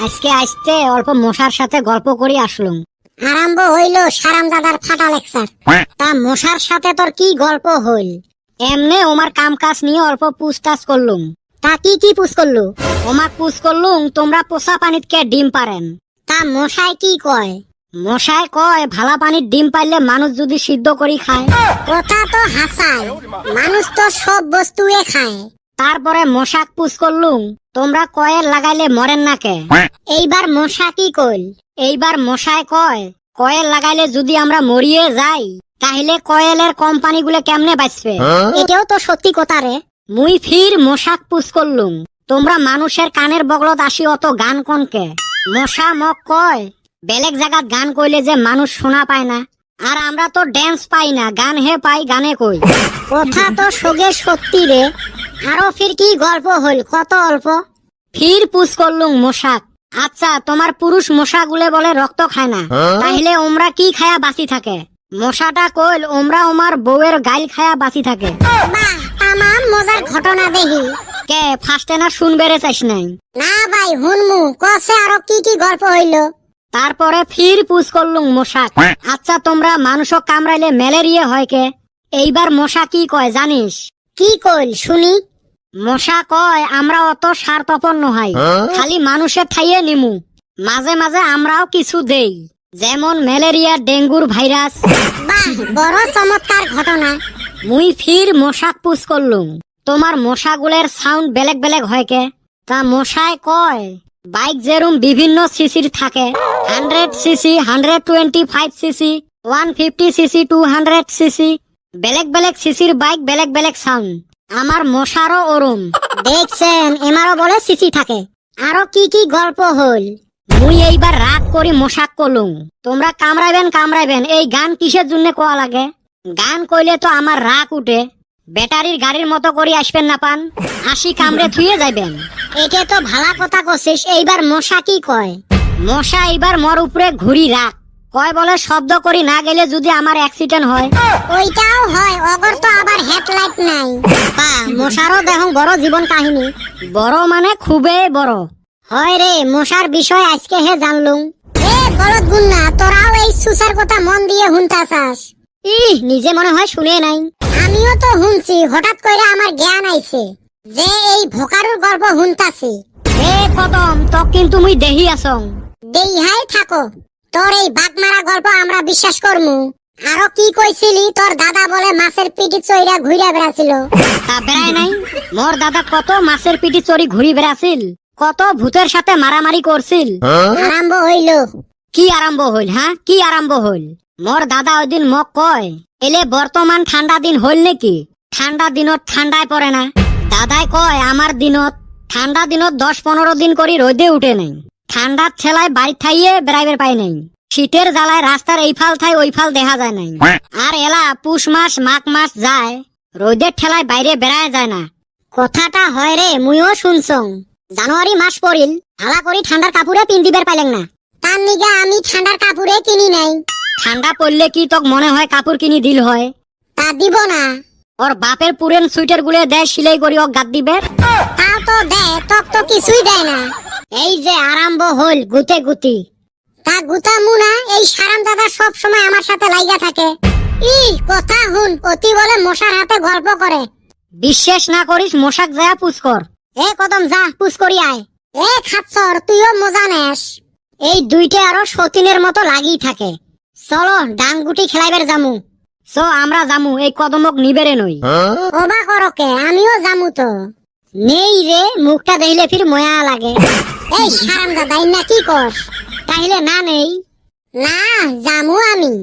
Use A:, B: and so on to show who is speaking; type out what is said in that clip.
A: আজকে আসতে অল্প মশার সাথে গল্প করি আসলুম।
B: আরম্ভ হইল সারামজাদার ফাটা লেকচার।
A: তা মশার সাথে তোর কি গল্প হইল? এমনে ওমার কাম কাজ নিয়ে অল্প পুছতাছ করলুম।
B: তা কি পুষ করলু?
A: ওমাক পুছ করলুম তোমরা পোষা পানিত কে ডিম পারেন।
B: তা মশাই কি কয়?
A: মশায় কয় ভালা পানির ডিম পাইলে মানুষ যদি সিদ্ধ করি খায়।
B: কথা তো হাসায়, মানুষ তো সব বস্তুয়ে খায়।
A: তারপরে মশাক পুছ করলুম তোমরা কয়েল লাগাইলে মরেন না কে।
B: এইবার মশা কি কইল?
A: এইবার মশায় কয় কয়েল লাগাইলে যদি আমরা মরিয়ে যাই তাহলে কয়েলের কোম্পানিগুলো কেমনে বাঁচবে।
B: এটাও তো সত্যি কথা রে।
A: মুই ফির মশাক পুছ করলুম তোমরা মানুষের কানের বগলত আসি অত গান কনকে। মশা মক কয় বেলেগ জায়গাত গান কইলে যে মানুষ শোনা পায় না, আর আমরা তো ড্যান্স পাই না, গান হে পাই, গানে কই।
B: কথা তো সগে সত্যি রে। আরো ফির কি গল্প হইল, কত অল্প।
A: ফির পুছ করলুম মশাক, আচ্ছা তোমার পুরুষ মশাগুলে বলে রক্ত খায় না, তাহলে ওমরা কি খায়া বাঁচি থাকে। মশাটা কইল ওমরা ওমার বউয়ের গাইল খায়া বাঁচি থাকে।
B: বাহ, তামাম মজার ঘটনা দেখি।
A: কে ফার্স্টে না শুনবেরে চাইস নাই?
B: না ভাই হুনমু, কসে আরো কি গল্প হইল।
A: তারপরে ফির পুছ করলুম মশাক, আচ্ছা তোমরা মানুষক কামড়াইলে ম্যালেরিয়া হয় কে। এইবার মশা কি কয় জানিস?
B: কি কইল শুনি।
A: মশা কয় আমরা অত স্বার্থপর নহাই, খালি মানুষের ঠাইয়ে নিমু, মাঝে মাঝে আমরাও কিছু দেই, যেমন ম্যালেরিয়া, ডেঙ্গুর ভাইরাস।
B: বাহ, বড় চমৎকার ঘটনা।
A: মুই ফির মশাক পুছ করলুম তোমার মশাগুলের সাউন্ড বেলেগ বেলেগ হয় কে। তা মশায় কয় বাইক যেরম বিভিন্ন সিসির থাকে, 100 সিসি, 125 সিসি, 150 সিসি, 200 সিসি, বেলেগ বেলেগ সিসির বাইক বেলেগ বেলেগ সাউন্ড। আমার মশারও ওরম।
B: দেখছেন এমারও বলে সিসি থাকে। আরো কি গল্প হইল।
A: মুই এইবার রাগ করি মশাক কলুম তোমরা কামড়াইবেন, এই গান কিসের জন্য কোয়া লাগে। গান কইলে তো আমার রাগ উঠে, ব্যাটারির গাড়ির মতো করে আসবেন না পান, আসি কামড়ে থুয়ে যাইবেন।
B: এটা তো ভালা কথা কছিস। এইবার মশা কি কয়?
A: মশা এইবার মোর উপরে ঘুরি রাখ, কয় বলে শব্দ করি না গেলে যদি আমার অ্যাক্সিডেন্ট হয়।
B: ওইটাও হয়, অগর তো আবার হেডলাইট নাই।
A: মশারও দেখো বড় জীবন কাহিনী, বড় মানে খুবই বড়।
B: হয় রে, মশার বিষয় আজকে হে জানলুম। এ বলদ গুন্না, তোরাও এই সুসার কথা মন দিয়ে হুনতাছাস।
A: নিজে মনে হয় শুনে নাই।
B: আমিও তো হুনছি, হঠাৎ করে আমার জ্ঞান আইছে যে এই ভোকারুর গল্প হুনতাছি।
A: এ কদম তক কিন্তু মুই দেহি আসং।
B: দেইহাই থাকো, তোর এই বাগমারা গল্প আমরা বিশ্বাস করমু। আরো কি কইছিলি তোর দাদা বলে মাছের পিঠি চইরা ঘুরে বেড়াছিল।
A: তা বেড়ায় নাই, মোর দাদা কত মাছের পিঠি চড়ি ঘুরি বেড়াছিল, কত ভূতের সাথে মারামারি করছিল।
B: আরম্ভ হইল।
A: কি আরম্ভ হইল? হ্যাঁ কি আরম্ভ হইল? মোর দাদা ওই দিন মক কয় এলে বর্তমান ঠান্ডা দিন হইল নাকি, ঠান্ডা দিনত ঠান্ডায় পড়ে না। দাদাই কয় আমার দিনত ঠান্ডা দিনত 10-15 দিন করি রোদে উঠে নাই, ঠান্ডার ঠেলায় বাড়ি থাইয়ে বেড়াইবার পাই নাই, শীতের জ্বালায় রাস্তার এই ফাল থাই ওই ফাল দেখা যায় নাই। আর এলা পুষ মাস মাঘ মাস যায়, রোদের ঠেলায় বাইরে বেড়ায় যায় না।
B: কথাটা হয় রে, মুইও শুনছং।
A: জানুয়ারি মাস পড়িল, হালা করি ঠান্ডার কাপড়ে পিন্দিবার পাইলেন না।
B: তার নিগে আমি ঠান্ডার কাপড়ে কিনি নাই।
A: ঠান্ডা পড়লে কি তোক মনে হয় কাপড় কিনি দিল হয়?
B: তা দিব না।
A: ওর বাপের পুরেন সুইটার গুলো দেয় সিলাই করি ও গাদ দিবে।
B: তা তো দেয়, তক তো কিছুই দেয় না।
A: এই যে আরম্ভ হইল গুতে গুতি।
B: তা গুতামু না, এই সারাম দাদা সব সময় আমার সাথে লাইগা থাকে। কথা হুন, অতি বলে মশার হাতে গল্প করে।
A: বিশ্বাস না করিস মশাক যায় পুষ কর।
B: এ কদম যা, পুষ করি আয়। এ খাচ্ছর, তুইও মজা নেস।
A: এই দুইটা আরো সতীনের মতো লাগি থাকে। চলো ডাংগুটি খেলাইবার জামু। আমরা জামু, এই কদমক নিবেরে নই।
B: ওবা করকে, আমিও জামু তো।
A: নেই রে, মুখটা দেখলে ফির ময়া লাগে।
B: এই সারাম দাদা না কি কর?
A: তাইলে না নেই।
B: না জামু আমি।